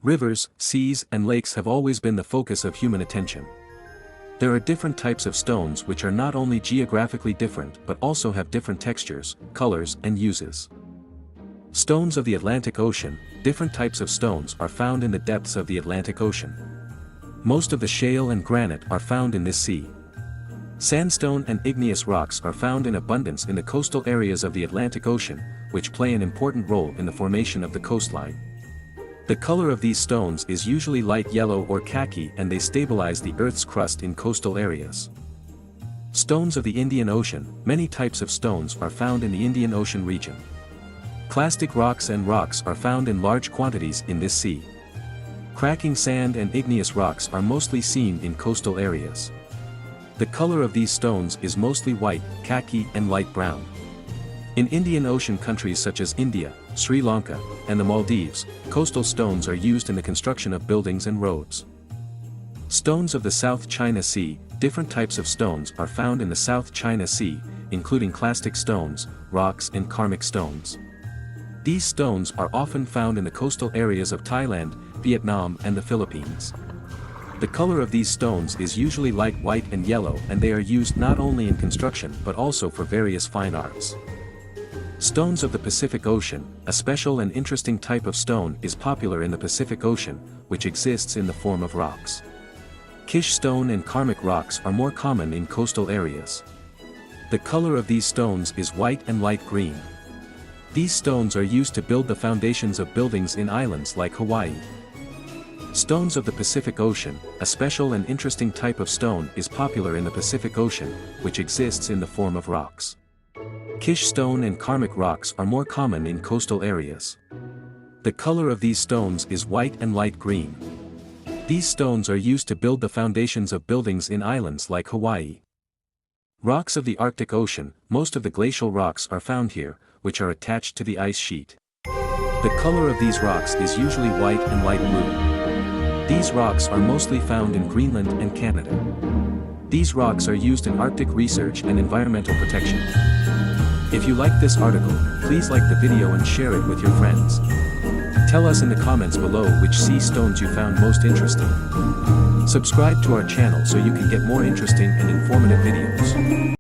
Rivers, seas, and lakes have always been the focus of human attention. There are different types of stones which are not only geographically different but also have different textures, colors, and uses. Stones of the Atlantic Ocean. Different types of stones are found in the depths of the Atlantic Ocean. Most of the shale and granite are found in this sea. Sandstone and igneous rocks are found in abundance in the coastal areas of the Atlantic Ocean, which play an important role in the formation of the coastline. The color of these stones is usually light yellow or khaki, and they stabilize the Earth's crust in coastal areas. Stones of the Indian Ocean. Many types of stones are found in the Indian Ocean region. Clastic rocks and rocks are found in large quantities in this sea. Cracking sand and igneous rocks are mostly seen in coastal areas. The color of these stones is mostly white, khaki, and light brown. In Indian Ocean countries such as India, Sri Lanka, and the Maldives, coastal stones are used in the construction of buildings and roads. Stones of the South China Sea. Different types of stones are found in the South China Sea, including clastic stones, rocks, and karmic stones. These stones are often found in the coastal areas of Thailand, Vietnam, and the Philippines. The color of these stones is usually light white and yellow, and they are used not only in construction but also for various fine arts. Stones of the Pacific Ocean. A special and interesting type of stone is popular in the Pacific Ocean, which exists in the form of rocks. Kish stone and karmic rocks are more common in coastal areas. The color of these stones is white and light green. These stones are used to build the foundations of buildings in islands like Hawaii. Stones of the Pacific Ocean. A special and interesting type of stone is popular in the Pacific Ocean, which exists in the form of rocks. Kish stone and karmic rocks are more common in coastal areas. The color of these stones is white and light green. These stones are used to build the foundations of buildings in islands like Hawaii. Rocks of the Arctic Ocean. Most of the glacial rocks are found here, which are attached to the ice sheet. The color of these rocks is usually white and light blue. These rocks are mostly found in Greenland and Canada. These rocks are used in Arctic research and environmental protection. If you like this article, please like the video and share it with your friends. Tell us in the comments below which sea stones you found most interesting. Subscribe to our channel so you can get more interesting and informative videos.